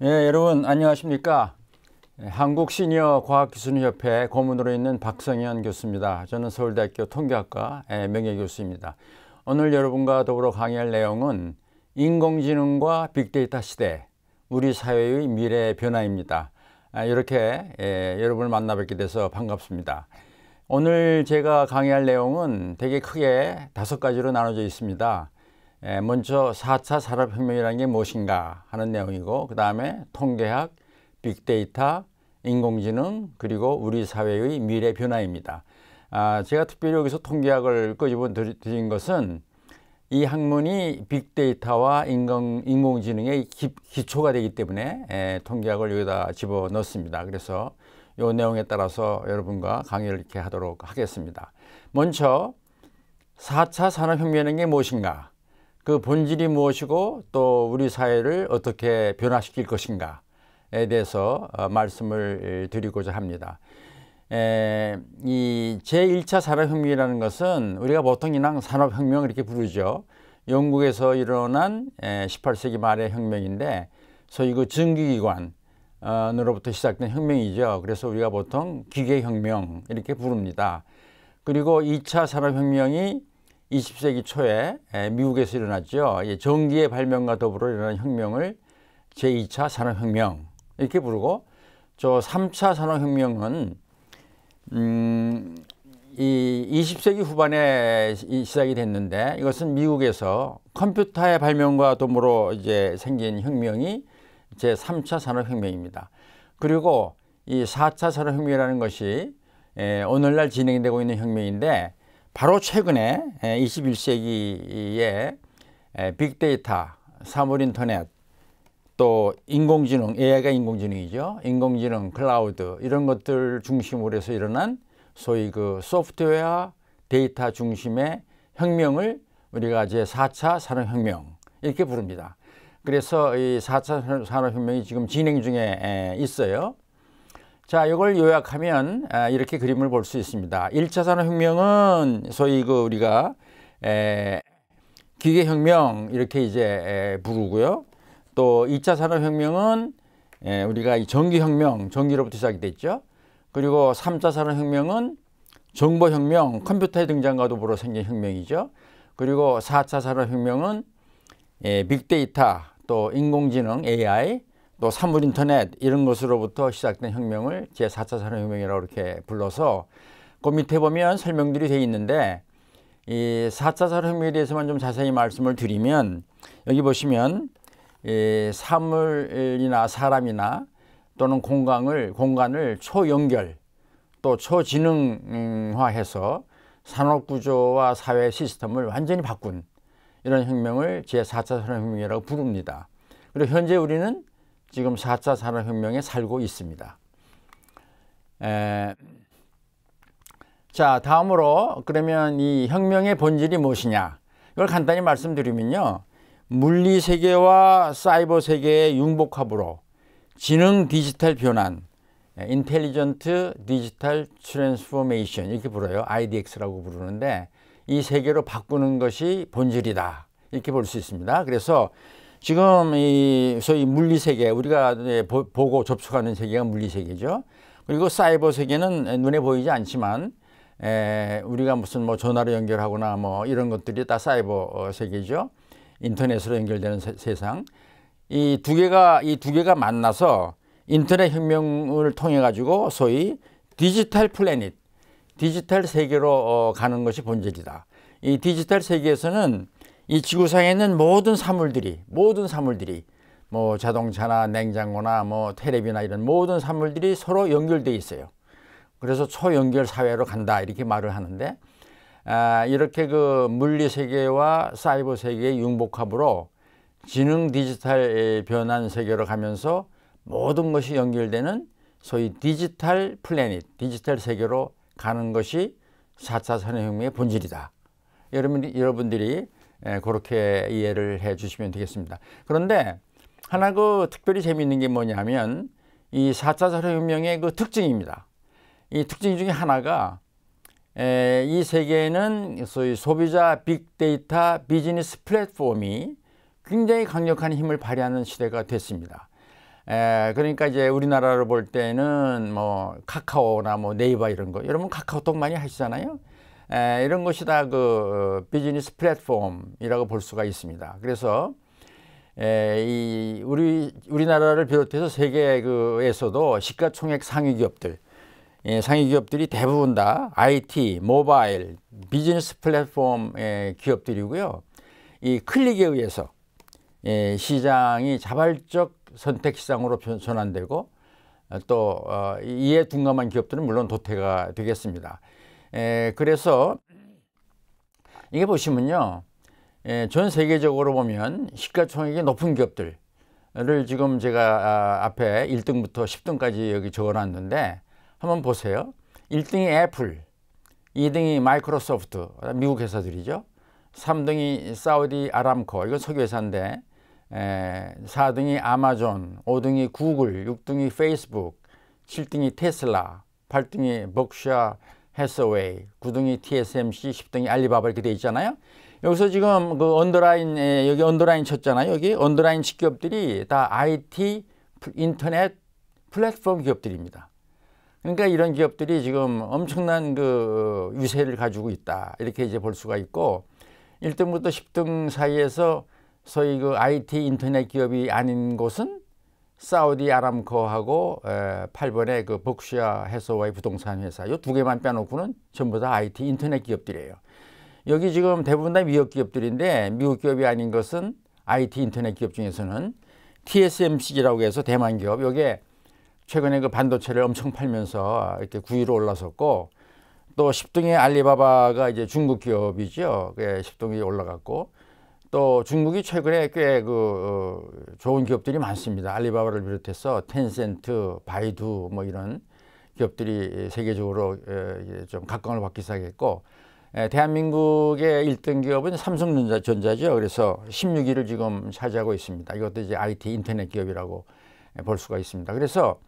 여러분 안녕하십니까? 한국 시니어 과학기술협회 고문으로 있는 박성현 교수입니다. 저는 서울대학교 통계학과 명예교수입니다. 오늘 여러분과 더불어 강의할 내용은 인공지능과 빅데이터 시대, 우리 사회의 미래 변화입니다. 이렇게 여러분을 만나 뵙게 돼서 반갑습니다. 오늘 제가 강의할 내용은 되게 크게 5가지로 나눠져 있습니다. 먼저 4차 산업혁명이라는 게 무엇인가 하는 내용이고, 그 다음에 통계학, 빅데이터, 인공지능, 그리고 우리 사회의 미래 변화입니다. 제가 특별히 여기서 통계학을 끄집어 드린 것은 이 학문이 빅데이터와 인공지능의 기초가 되기 때문에 통계학을 여기다 집어넣습니다. 그래서 이 내용에 따라서 여러분과 강의를 이렇게 하도록 하겠습니다. 먼저 4차 산업혁명이라는 게 무엇인가, 그 본질이 무엇이고 또 우리 사회를 어떻게 변화시킬 것인가에 대해서 말씀을 드리고자 합니다. 이 제1차 산업혁명이라는 것은 우리가 보통 그냥 산업혁명 이렇게 부르죠. 영국에서 일어난 18세기 말의 혁명인데, 소위 그 전기기관으로부터 시작된 혁명이죠. 그래서 우리가 보통 기계혁명 이렇게 부릅니다. 그리고 2차 산업혁명이 20세기 초에 미국에서 일어났죠. 전기의 발명과 더불어 일어난 혁명을 제2차 산업혁명 이렇게 부르고, 저 3차 산업혁명은 이 20세기 후반에 시작이 됐는데, 이것은 미국에서 컴퓨터의 발명과 더불어 이제 생긴 혁명이 제 3차 산업혁명입니다. 그리고 이 4차 산업혁명이라는 것이 오늘날 진행되고 있는 혁명인데, 바로 최근에 21세기에 빅데이터, 사물인터넷, 또 인공지능, AI가 인공지능이죠. 인공지능, 클라우드 이런 것들 중심으로 해서 일어난 소위 그 소프트웨어 데이터 중심의 혁명을 우리가 이제 4차 산업혁명 이렇게 부릅니다. 그래서 이 4차 산업혁명이 지금 진행 중에 있어요. 자, 이걸 요약하면 이렇게 그림을 볼 수 있습니다. 1차 산업혁명은 소위 그 우리가 기계혁명 이렇게 이제 부르고요. 또 2차 산업혁명은 우리가 이 전기혁명, 전기로부터 시작이 됐죠. 그리고 3차 산업혁명은 정보혁명, 컴퓨터의 등장과 더불어 생긴 혁명이죠. 그리고 4차 산업혁명은 빅데이터, 또 인공지능, AI, 또 사물인터넷 이런 것으로부터 시작된 혁명을 제4차 산업혁명이라고 이렇게 불러서, 그 밑에 보면 설명들이 되어 있는데, 이 4차 산업혁명에 대해서만 좀 자세히 말씀을 드리면, 여기 보시면 이 사물이나 사람이나 또는 공간을 초연결 또 초지능화해서 산업구조와 사회 시스템을 완전히 바꾼 이런 혁명을 제4차 산업혁명이라고 부릅니다. 그리고 현재 우리는 지금 4차 산업혁명에 살고 있습니다. 자, 다음으로 그러면 이 혁명의 본질이 무엇이냐, 이걸 간단히 말씀드리면요, 물리세계와 사이버세계의 융복합으로 지능 디지털 변환, 인텔리전트 디지털 트랜스포메이션 이렇게 불러요. IDX라고 부르는데, 이 세계로 바꾸는 것이 본질이다 이렇게 볼 수 있습니다. 그래서 지금 이 소위 물리세계, 우리가 보고 접촉하는 세계가 물리세계죠. 그리고 사이버 세계는 눈에 보이지 않지만 우리가 무슨 뭐 전화로 연결하거나 뭐 이런 것들이 다 사이버 세계죠. 인터넷으로 연결되는 세상. 이 두 개가 만나서 인터넷 혁명을 통해 가지고 소위 디지털 플래닛, 디지털 세계로 가는 것이 본질이다. 이 디지털 세계에서는 이 지구상에 있는 모든 사물들이 뭐 자동차나 냉장고나 뭐 텔레비나 이런 모든 사물들이 서로 연결되어 있어요. 그래서 초연결 사회로 간다 이렇게 말을 하는데, 이렇게 그 물리 세계와 사이버 세계의 융복합으로 지능 디지털 변환 세계로 가면서 모든 것이 연결되는 소위 디지털 플래닛, 디지털 세계로 가는 것이 4차 산업혁명의 본질이다. 여러분들이 그렇게 이해를 해 주시면 되겠습니다. 그런데 하나 그 특별히 재미있는 게 뭐냐면, 이 4차 산업혁명의 그 특징입니다. 이 특징 중에 하나가 이 세계에는 소위 소비자 빅데이터 비즈니스 플랫폼이 굉장히 강력한 힘을 발휘하는 시대가 됐습니다. 그러니까 이제 우리나라를 볼 때는 뭐 카카오나 뭐 네이버 이런 거, 여러분 카카오톡 많이 하시잖아요. 이런 것이 다 그 비즈니스 플랫폼이라고 볼 수가 있습니다. 그래서 우리나라를 비롯해서 세계에서도 시가총액 상위 기업들, 상위 기업들이 대부분 다 IT, 모바일, 비즈니스 플랫폼 기업들이고요. 이 클릭에 의해서 시장이 자발적 선택 시장으로 전환되고 또 이에 둔감한 기업들은 물론 도태가 되겠습니다. 그래서 이게 보시면요, 전 세계적으로 보면 시가총액이 높은 기업들을 지금 제가 앞에 1등부터 10등까지 여기 적어놨는데 한번 보세요. 1등이 애플, 2등이 마이크로소프트, 미국 회사들이죠. 3등이 사우디 아람코, 이건 석유 회사인데, 4등이 아마존, 5등이 구글, 6등이 페이스북, 7등이 테슬라, 8등이 벅샤 해서웨이, 9등이 TSMC, 10등이 알리바바 이렇게 돼 있잖아요. 여기서 지금 그 언더라인, 여기 언더라인 쳤잖아요. 여기 언더라인 기업들이 다 IT, 인터넷 플랫폼 기업들입니다. 그러니까 이런 기업들이 지금 엄청난 그 유세를 가지고 있다, 이렇게 이제 볼 수가 있고, 1등부터 10등 사이에서 소위 그 IT 인터넷 기업이 아닌 곳은 사우디 아람코하고 8번의 그 벅시아 해서웨이 부동산 회사, 이 두 개만 빼놓고는 전부 다 IT 인터넷 기업들이에요. 여기 지금 대부분 다 미국 기업들인데, 미국 기업이 아닌 것은 IT 인터넷 기업 중에서는 TSMC라고 해서 대만 기업, 여기에 최근에 그 반도체를 엄청 팔면서 이렇게 9위로 올라섰고, 또 10등의 알리바바가 이제 중국 기업이죠. 10등이 올라갔고, 또 중국이 최근에 꽤 좋은 기업들이 많습니다. 알리바바를 비롯해서 텐센트, 바이두 뭐 이런 기업들이 세계적으로 좀 각광을 받기 시작했고, 대한민국의 1등 기업은 삼성전자죠. 그래서 16위를 지금 차지하고 있습니다. 이것도 이제 IT 인터넷 기업이라고 볼 수가 있습니다. 그래서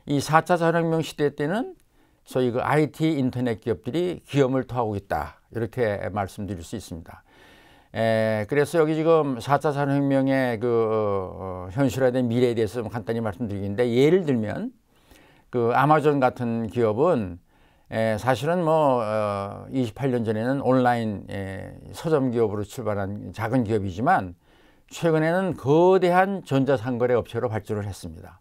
이 4차 산업혁명 시대 때는 소위 그 IT 인터넷 기업들이 기염을 토하고 있다, 이렇게 말씀드릴 수 있습니다. 그래서 여기 지금 4차 산업혁명의 현실화된 미래에 대해서 좀 간단히 말씀드리겠는데, 예를 들면 그 아마존 같은 기업은 사실은 뭐 28년 전에는 온라인 서점 기업으로 출발한 작은 기업이지만 최근에는 거대한 전자상거래 업체로 발전을 했습니다.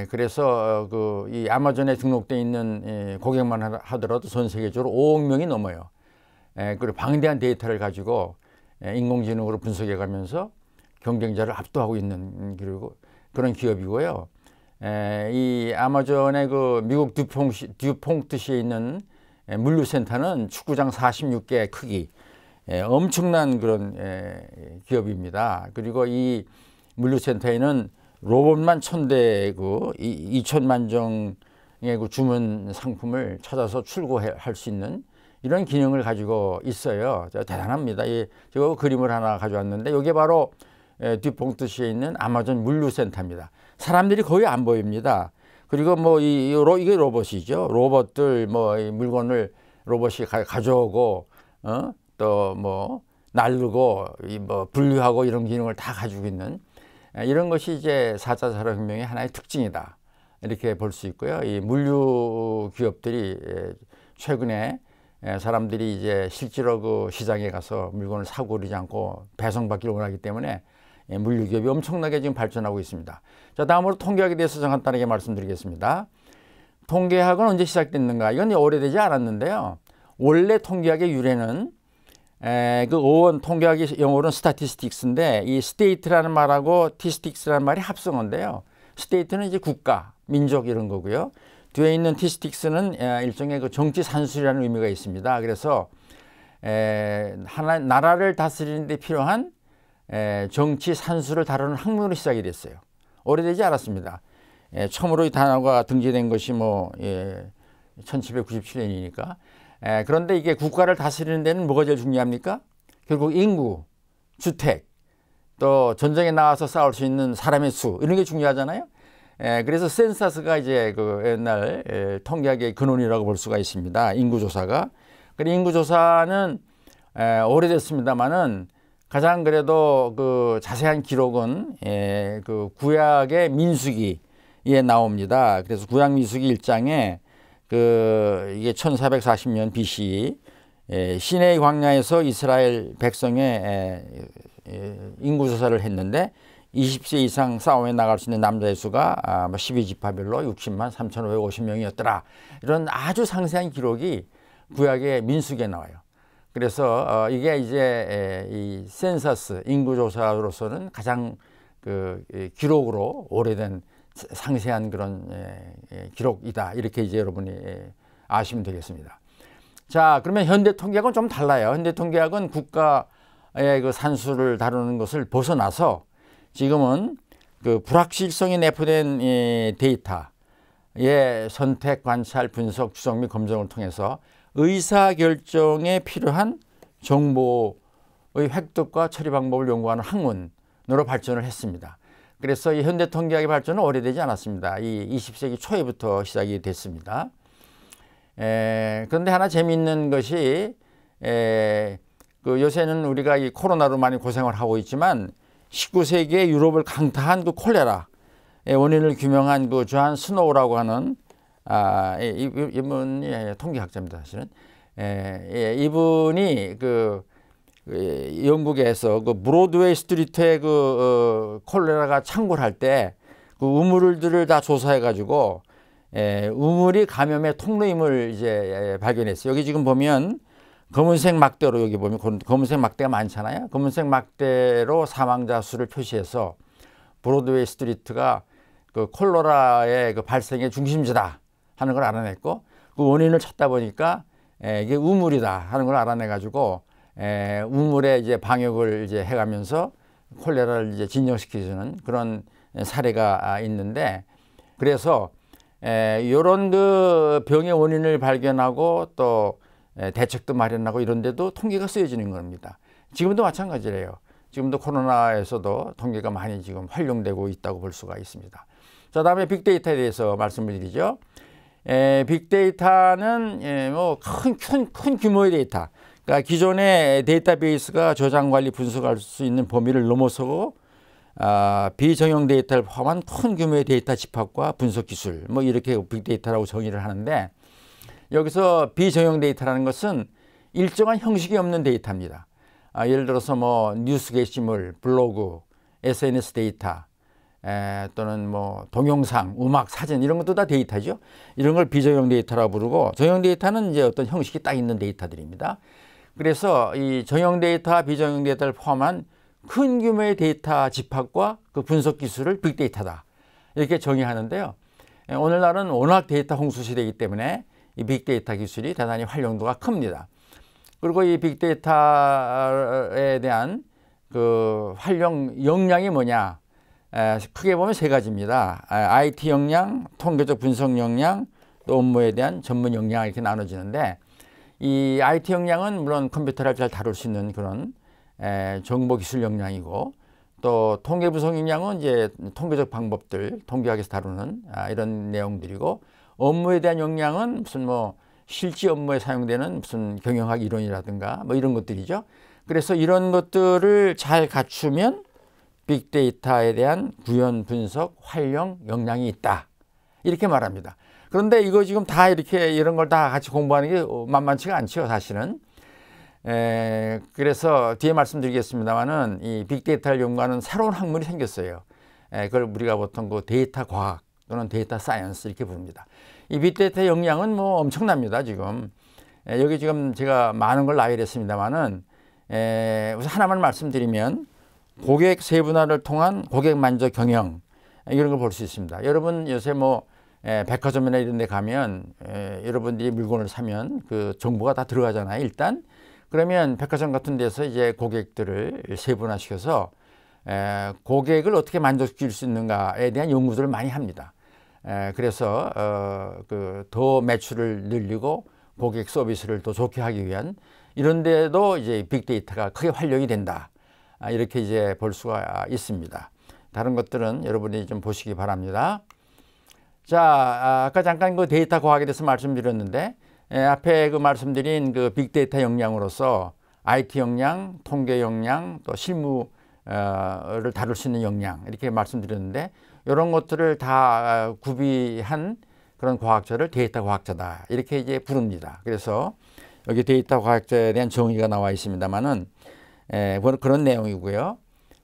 그래서 이 아마존에 등록되어 있는 고객만 하더라도 전 세계적으로 5억 명이 넘어요. 그리고 방대한 데이터를 가지고 인공지능으로 분석해 가면서 경쟁자를 압도하고 있는 그런 기업이고요. 이 아마존의 그 미국 듀퐁트시에 있는 물류센터는 축구장 46개 크기, 엄청난 그런 기업입니다. 그리고 이 물류센터에는 로봇만 1000대고 2천만 종의 그 주문 상품을 찾아서 출고할 수 있는 이런 기능을 가지고 있어요. 대단합니다. 제가 그림을 하나 가져왔는데, 이게 바로 듀퐁트시에 있는 아마존 물류센터입니다. 사람들이 거의 안 보입니다. 그리고 뭐 이게 로봇이죠. 로봇들 뭐 물건을 로봇이 가져오고 또 뭐 나르고 뭐 분류하고 이런 기능을 다 가지고 있는 이런 것이 이제 4차 산업혁명의 하나의 특징이다, 이렇게 볼 수 있고요. 이 물류 기업들이 최근에 사람들이 이제 실제로 그 시장에 가서 물건을 사고 그러지 않고 배송받기를 원하기 때문에 물류 기업이 엄청나게 지금 발전하고 있습니다. 자, 다음으로 통계학에 대해서 좀 간단하게 말씀드리겠습니다. 통계학은 언제 시작됐는가? 이건 오래되지 않았는데요. 원래 통계학의 유래는 그 어원, 통계학의 영어로는 스타티스틱스인데, 이 스테이트라는 말하고 티스틱스라는 말이 합성어인데요. 스테이트는 이제 국가, 민족 이런 거고요. 뒤에 있는 티스틱스는 일종의 그 정치 산술이라는 의미가 있습니다. 그래서 나라를 다스리는 데 필요한 정치 산술을 다루는 학문으로 시작이 됐어요. 오래되지 않았습니다. 처음으로 이 단어가 등재된 것이 뭐 1797년이니까. 그런데 이게 국가를 다스리는 데는 뭐가 제일 중요합니까? 결국 인구, 주택, 또 전쟁에 나와서 싸울 수 있는 사람의 수, 이런 게 중요하잖아요. 그래서 센서스가 이제 그 옛날 통계학의 근원이라고 볼 수가 있습니다. 인구조사가. 그리고 인구조사는 오래됐습니다만은 가장 그래도 그 자세한 기록은 그 구약의 민수기에 나옵니다. 그래서 구약 민수기 1장에 그 이게 1440년 BC 시내의 광야에서 이스라엘 백성의 인구조사를 했는데 20세 이상 싸움에 나갈 수 있는 남자의 수가 12지파별로 60만 3,550명이었더라. 이런 아주 상세한 기록이 구약의 민수기에 나와요. 그래서 이게 이제 이 센서스 인구조사로서는 가장 그 기록으로 오래된 상세한 그런 기록이다. 이렇게 이제 여러분이 아시면 되겠습니다. 자, 그러면 현대 통계학은 좀 달라요. 현대 통계학은 국가의 그 산수를 다루는 것을 벗어나서 지금은 그 불확실성이 내포된 데이터의 선택, 관찰, 분석, 추적 및 검증을 통해서 의사결정에 필요한 정보의 획득과 처리 방법을 연구하는 학문으로 발전을 했습니다. 그래서 이 현대 통계학의 발전은 오래되지 않았습니다. 이 20세기 초에부터 시작이 됐습니다. 그런데 하나 재미있는 것이 그 요새는 우리가 이 코로나로 많이 고생을 하고 있지만 19세기에 유럽을 강타한 그 콜레라의 원인을 규명한 그 조한 스노우라고 하는 이분이 통계학자입니다. 사실은 이분이 그 영국에서 그 브로드웨이 스트리트에 그 콜레라가 창궐할 때 그 우물들을 다 조사해 가지고 우물이 감염의 통로임을 이제 발견했어요. 여기 지금 보면 검은색 막대로 여기 보면 검은색 막대가 많잖아요. 검은색 막대로 사망자 수를 표시해서 브로드웨이 스트리트가 그 콜레라의 그 발생의 중심지다 하는 걸 알아냈고 그 원인을 찾다 보니까 이게 우물이다 하는 걸 알아내 가지고 우물에 이제 방역을 이제 해가면서 콜레라를 이제 진정시켜주는 그런 사례가 있는데 그래서 이런 그 병의 원인을 발견하고 또 대책도 마련하고 이런 데도 통계가 쓰여지는 겁니다. 지금도 마찬가지래요. 지금도 코로나에서도 통계가 많이 지금 활용되고 있다고 볼 수가 있습니다. 자, 다음에 빅데이터에 대해서 말씀을 드리죠. 빅데이터는 뭐 큰 규모의 데이터. 그러니까 기존의 데이터베이스가 저장, 관리, 분석할 수 있는 범위를 넘어서고 비정형 데이터를 포함한 큰 규모의 데이터 집합과 분석 기술 뭐 이렇게 빅데이터라고 정의를 하는데 여기서 비정형 데이터라는 것은 일정한 형식이 없는 데이터입니다. 예를 들어서 뭐 뉴스 게시물, 블로그, SNS 데이터 또는 뭐 동영상, 음악, 사진 이런 것도 다 데이터죠. 이런 걸 비정형 데이터라고 부르고 정형 데이터는 이제 어떤 형식이 딱 있는 데이터들입니다. 그래서 이 정형 데이터와 비정형 데이터를 포함한 큰 규모의 데이터 집합과 그 분석 기술을 빅데이터다 이렇게 정의하는데요. 오늘날은 워낙 데이터 홍수 시대이기 때문에 이 빅데이터 기술이 대단히 활용도가 큽니다. 그리고 이 빅데이터에 대한 그 활용 역량이 뭐냐? 크게 보면 세 가지입니다. IT 역량, 통계적 분석 역량, 또 업무에 대한 전문 역량 이렇게 나눠지는데 이 IT 역량은 물론 컴퓨터를 잘 다룰 수 있는 그런 정보 기술 역량이고 또 통계 분석 역량은 이제 통계적 방법들, 통계학에서 다루는 이런 내용들이고 업무에 대한 역량은 무슨 뭐 실제 업무에 사용되는 무슨 경영학 이론이라든가 뭐 이런 것들이죠. 그래서 이런 것들을 잘 갖추면 빅데이터에 대한 구현, 분석, 활용 역량이 있다. 이렇게 말합니다. 그런데 이거 지금 다 이렇게 이런 걸 다 같이 공부하는 게 만만치가 않죠, 사실은. 그래서 뒤에 말씀드리겠습니다만은 이 빅데이터를 연구하는 새로운 학문이 생겼어요. 그걸 우리가 보통 그 데이터 과학 또는 데이터 사이언스 이렇게 부릅니다. 이 빅데이터 역량은 뭐 엄청납니다, 지금. 여기 지금 제가 많은 걸 나열했습니다만은 우선 하나만 말씀드리면 고객 세분화를 통한 고객 만족 경영 이런 걸 볼 수 있습니다. 여러분 요새 뭐 백화점이나 이런 데 가면 여러분들이 물건을 사면 그 정보가 다 들어가잖아요. 일단 그러면 백화점 같은 데서 이제 고객들을 세분화시켜서 고객을 어떻게 만족시킬 수 있는가에 대한 연구들을 많이 합니다. 그래서 그 더 매출을 늘리고 고객 서비스를 더 좋게 하기 위한 이런 데도 이제 빅데이터가 크게 활용이 된다. 이렇게 이제 볼 수가 있습니다. 다른 것들은 여러분이 좀 보시기 바랍니다. 자, 아까 잠깐 그 데이터 과학에 대해서 말씀드렸는데 앞에 그 말씀드린 그 빅데이터 역량으로서 IT 역량, 통계 역량, 또 실무를 다룰 수 있는 역량 이렇게 말씀드렸는데 이런 것들을 다 구비한 그런 과학자를 데이터 과학자다 이렇게 이제 부릅니다. 그래서 여기 데이터 과학자에 대한 정의가 나와 있습니다만은 그런 내용이고요.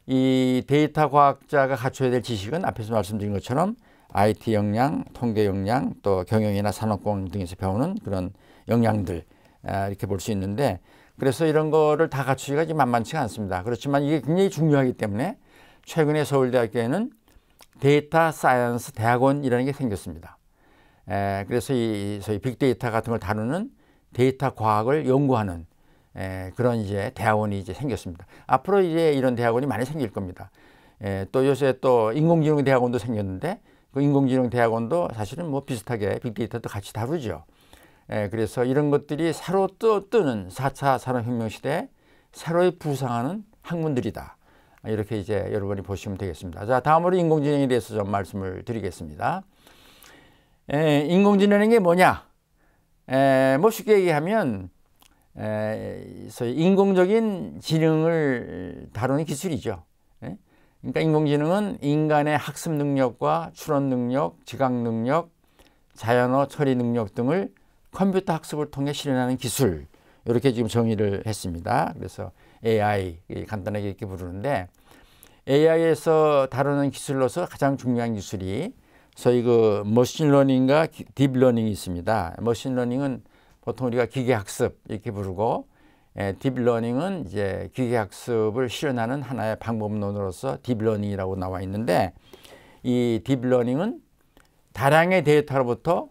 이 데이터 과학자가 갖춰야 될 지식은 앞에서 말씀드린 것처럼 IT 역량, 통계 역량, 또 경영이나 산업공 등에서 배우는 그런 역량들 이렇게 볼 수 있는데 그래서 이런 거를 다 갖추기가 지금 만만치가 않습니다. 그렇지만 이게 굉장히 중요하기 때문에 최근에 서울대학교에는 데이터 사이언스 대학원이라는 게 생겼습니다. 그래서 이 소위 빅데이터 같은 걸 다루는 데이터 과학을 연구하는 그런 이제 대학원이 이제 생겼습니다. 앞으로 이제 이런 대학원이 많이 생길 겁니다. 또 요새 또 인공지능 대학원도 생겼는데 그 인공지능 대학원도 사실은 뭐 비슷하게 빅데이터도 같이 다루죠. 그래서 이런 것들이 새로 뜨는 4차 산업혁명 시대에 새로이 부상하는 학문들이다. 이렇게 이제 여러분이 보시면 되겠습니다. 자, 다음으로 인공지능에 대해서 좀 말씀을 드리겠습니다. 인공지능이 게 뭐냐? 뭐 쉽게 얘기하면 소위 인공적인 지능을 다루는 기술이죠. 그러니까 인공지능은 인간의 학습 능력과 추론 능력, 지각 능력, 자연어 처리 능력 등을 컴퓨터 학습을 통해 실현하는 기술 이렇게 지금 정의를 했습니다. 그래서 AI 간단하게 이렇게 부르는데 AI에서 다루는 기술로서 가장 중요한 기술이 소위 그 머신러닝과 딥러닝이 있습니다. 머신러닝은 보통 우리가 기계학습 이렇게 부르고 딥러닝은 이제 기계학습을 실현하는 하나의 방법론으로서 딥러닝이라고 나와 있는데 이 딥러닝은 다량의 데이터로부터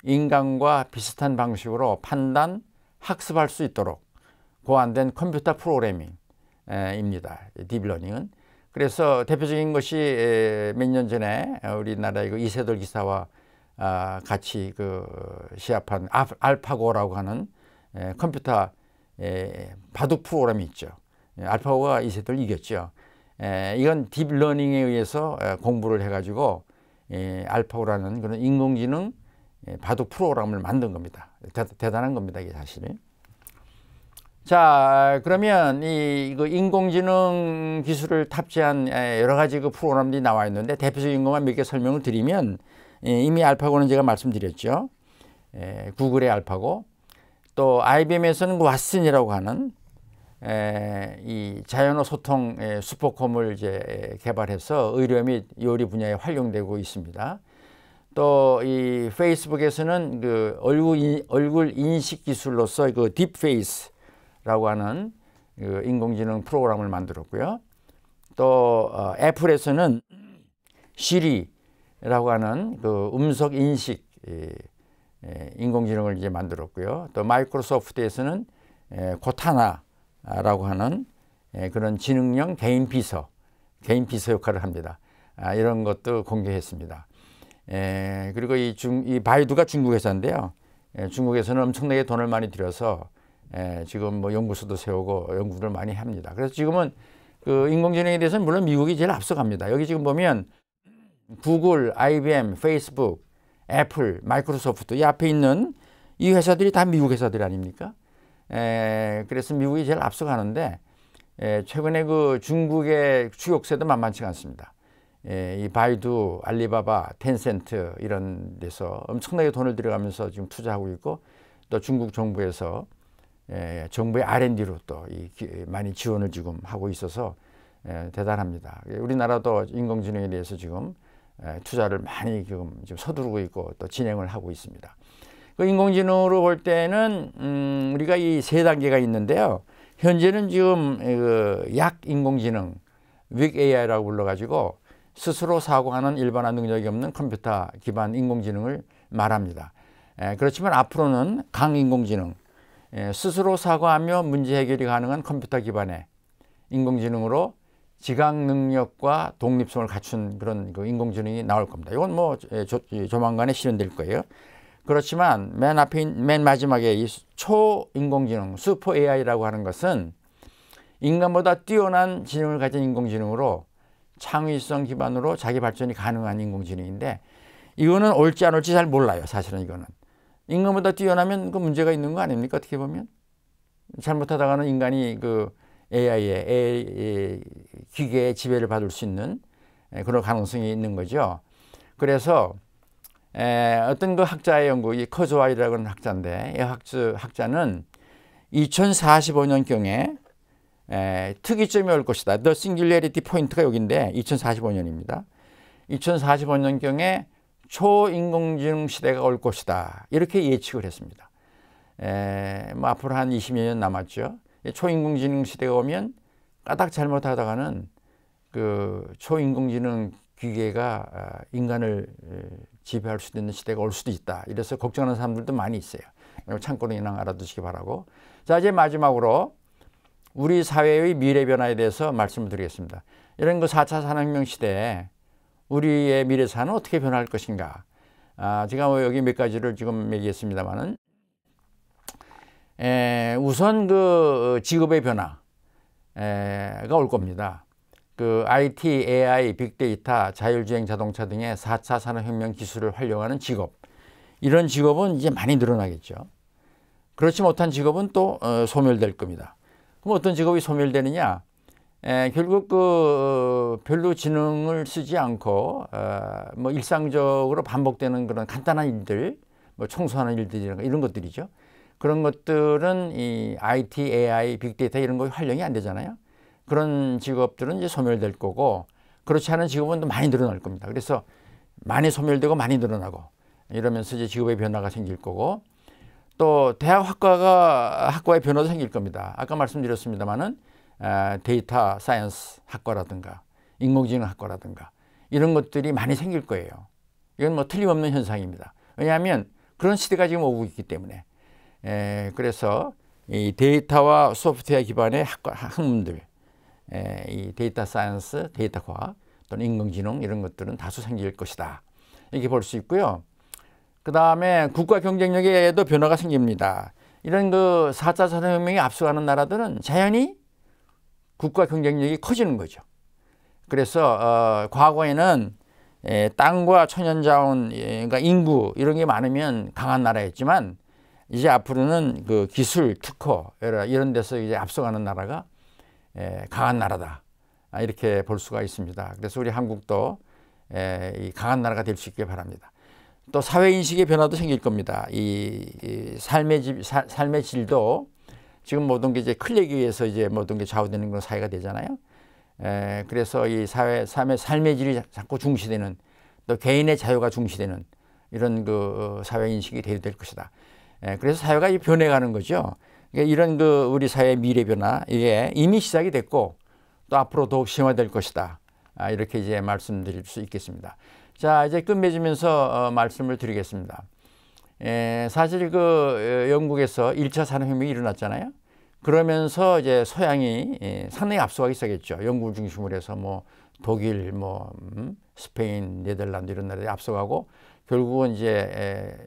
인간과 비슷한 방식으로 판단, 학습할 수 있도록 고안된 컴퓨터 프로그래밍입니다. 딥러닝은. 그래서 대표적인 것이 몇 년 전에 우리나라의 그 이세돌 기사와 같이 그 시합한 알파고라고 하는 컴퓨터 바둑 프로그램이 있죠. 알파고가 이세돌 이겼죠. 이건 딥러닝에 의해서 공부를 해가지고 알파고라는 그런 인공지능 바둑 프로그램을 만든 겁니다. 대단한 겁니다, 이게 사실. 자, 그러면 그 인공지능 기술을 탑재한 여러 가지 그 프로그램들이 나와 있는데 대표적인 것만 몇 개 설명을 드리면 이미 알파고는 제가 말씀드렸죠. 구글의 알파고, 또 IBM에서는 왓슨이라고 하는 이 자연어 소통 슈퍼컴을 이제 개발해서 의료 및 요리 분야에 활용되고 있습니다. 또 이 페이스북에서는 그 얼굴 인식 기술로서 그 딥페이스라고 하는 그 인공지능 프로그램을 만들었고요. 또 애플에서는 시리라고 하는 그 음성 인식 인공지능을 이제 만들었고요. 또 마이크로소프트에서는 코타나라고 하는 그런 지능형 개인 비서 역할을 합니다. 이런 것도 공개했습니다. 그리고 이 바이두가 중국 회사인데요. 중국에서는 엄청나게 돈을 많이 들여서 지금 뭐 연구소도 세우고 연구를 많이 합니다. 그래서 지금은 그 인공지능에 대해서는 물론 미국이 제일 앞서갑니다. 여기 지금 보면 구글, IBM, 페이스북, 애플, 마이크로소프트 이 앞에 있는 이 회사들이 다 미국 회사들 아닙니까? 그래서 미국이 제일 앞서가는데 최근에 그 중국의 추격세도 만만치가 않습니다. 이 바이두, 알리바바, 텐센트 이런 데서 엄청나게 돈을 들여가면서 지금 투자하고 있고 또 중국 정부에서 정부의 R&D로 또 많이 지원을 지금 하고 있어서 대단합니다. 우리나라도 인공지능에 대해서 지금 투자를 많이 지금 서두르고 있고 또 진행을 하고 있습니다. 그 인공지능으로 볼 때는 우리가 이 세 단계가 있는데요. 현재는 지금 그 약 인공지능, 윅 AI라고 불러가지고 스스로 사고하는 일반화 능력이 없는 컴퓨터 기반 인공지능을 말합니다. 그렇지만 앞으로는 강인공지능, 스스로 사고하며 문제 해결이 가능한 컴퓨터 기반의 인공지능으로 지각 능력과 독립성을 갖춘 그런 그 인공지능이 나올 겁니다. 이건 뭐 조만간에 실현될 거예요. 그렇지만 맨 마지막에 이 초인공지능, 슈퍼 AI라고 하는 것은 인간보다 뛰어난 지능을 가진 인공지능으로 창의성 기반으로 자기 발전이 가능한 인공지능인데 이거는 옳지 안 옳지 잘 몰라요. 사실은 이거는. 인간보다 뛰어나면 그 문제가 있는 거 아닙니까? 어떻게 보면. 잘못하다가는 인간이 그 AI 기계의 지배를 받을 수 있는 그런 가능성이 있는 거죠. 그래서 어떤 그 학자의 연구, 이 커즈와이라고 하는 학자인데, 이 학자는 2045년경에 특이점이 올 것이다. The Singularity Point가 여기인데 2045년입니다. 2045년경에 초인공지능 시대가 올 것이다. 이렇게 예측을 했습니다. 뭐 앞으로 한 20여 년 남았죠. 초인공지능 시대가 오면 까딱 잘못하다가는 그 초인공지능 기계가 인간을 지배할 수 있는 시대가 올 수도 있다. 이래서 걱정하는 사람들도 많이 있어요. 참고로 그냥 알아두시기 바라고. 자, 이제 마지막으로 우리 사회의 미래 변화에 대해서 말씀을 드리겠습니다. 이런 그 4차 산업혁명 시대에 우리의 미래 사회는 어떻게 변할 것인가. 제가 뭐 여기 몇 가지를 지금 얘기했습니다만은, 우선 그 직업의 변화가 올 겁니다. 그 IT, AI, 빅데이터, 자율주행 자동차 등의 4차 산업혁명 기술을 활용하는 직업, 이런 직업은 이제 많이 늘어나겠죠. 그렇지 못한 직업은 또 소멸될 겁니다. 그럼 어떤 직업이 소멸되느냐? 결국 그 별로 지능을 쓰지 않고 뭐 일상적으로 반복되는 그런 간단한 일들, 뭐 청소하는 일들이나 이런 것들이죠. 그런 것들은 이 IT, AI, 빅데이터 이런 거 활용이 안 되잖아요. 그런 직업들은 이제 소멸될 거고, 그렇지 않은 직업은 또 많이 늘어날 겁니다. 그래서 많이 소멸되고 많이 늘어나고 이러면서 이제 직업의 변화가 생길 거고, 또 대학 학과의 변화도 생길 겁니다. 아까 말씀드렸습니다만은 데이터 사이언스 학과라든가 인공지능 학과라든가 이런 것들이 많이 생길 거예요. 이건 뭐 틀림없는 현상입니다. 왜냐하면 그런 시대가 지금 오고 있기 때문에. 그래서 이 데이터와 소프트웨어 기반의 학문들, 이 데이터 사이언스, 데이터 과학 또는 인공지능 이런 것들은 다수 생길 것이다. 이렇게 볼 수 있고요. 그 다음에 국가 경쟁력에도 변화가 생깁니다. 이런 그 4차 산업혁명이 앞서가는 나라들은 자연히 국가 경쟁력이 커지는 거죠. 그래서 과거에는 땅과 천연자원, 그러니까 인구 이런 게 많으면 강한 나라였지만, 이제 앞으로는 그 기술, 특허 이런 데서 이제 앞서가는 나라가 강한 나라다. 이렇게 볼 수가 있습니다. 그래서 우리 한국도 이 강한 나라가 될 수 있길 바랍니다. 또 사회인식의 변화도 생길 겁니다. 이 삶의 질도 지금 모든 게 이제 클릭에 의해서 이제 모든 게 좌우되는 그런 사회가 되잖아요. 그래서 이 삶의 질이 자꾸 중시되는, 또 개인의 자유가 중시되는 이런 그 사회인식이 될 것이다. 그래서 사회가 변해가는 거죠. 그러니까 이런 그 우리 사회의 미래 변화, 이게 이미 시작이 됐고 또 앞으로 더욱 심화될 것이다. 이렇게 이제 말씀드릴 수 있겠습니다. 자, 이제 끝맺으면서 말씀을 드리겠습니다. 사실 그 영국에서 1차 산업혁명이 일어났잖아요. 그러면서 이제 서양이 상당히 앞서가기 시작했죠. 영국을 중심으로 해서 뭐 독일, 뭐 스페인, 네덜란드 이런 나라들이 앞서가고, 결국은 이제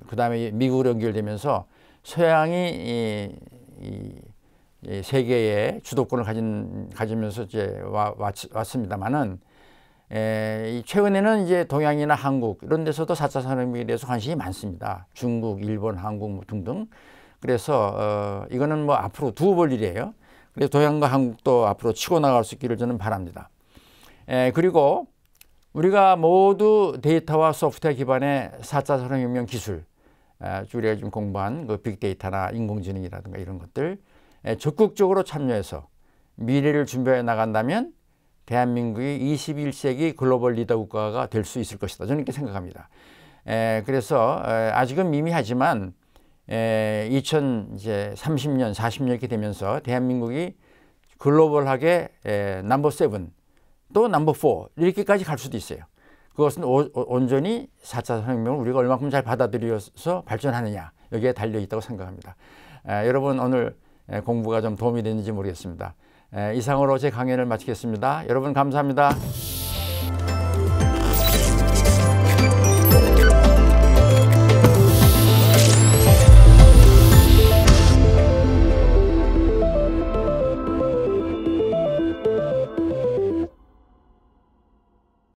그 다음에 미국으로 연결되면서 서양이 이 세계의 주도권을 가지면서 이제 왔습니다만은, 최근에는 이제 동양이나 한국 이런 데서도 4차 산업혁명에 대해서 관심이 많습니다. 중국, 일본, 한국 뭐 등등. 그래서 이거는 뭐 앞으로 두고 볼 일이에요. 그래서 동양과 한국도 앞으로 치고 나갈 수 있기를 저는 바랍니다. 그리고 우리가 모두 데이터와 소프트웨어 기반의 4차 산업혁명 기술, 우리가 지금 공부한 그 빅데이터나 인공지능이라든가 이런 것들 적극적으로 참여해서 미래를 준비해 나간다면 대한민국이 21세기 글로벌 리더 국가가 될 수 있을 것이다. 저는 이렇게 생각합니다. 그래서 아직은 미미하지만 2030년, 40년 이렇게 되면서 대한민국이 글로벌하게 넘버 7, 또 넘버 4 이렇게까지 갈 수도 있어요. 그것은 온전히 4차 산업혁명을 우리가 얼마큼 잘 받아들여서 발전하느냐, 여기에 달려 있다고 생각합니다. 여러분 오늘 공부가 좀 도움이 됐는지 모르겠습니다. 이상으로 제 강연을 마치겠습니다. 여러분 감사합니다.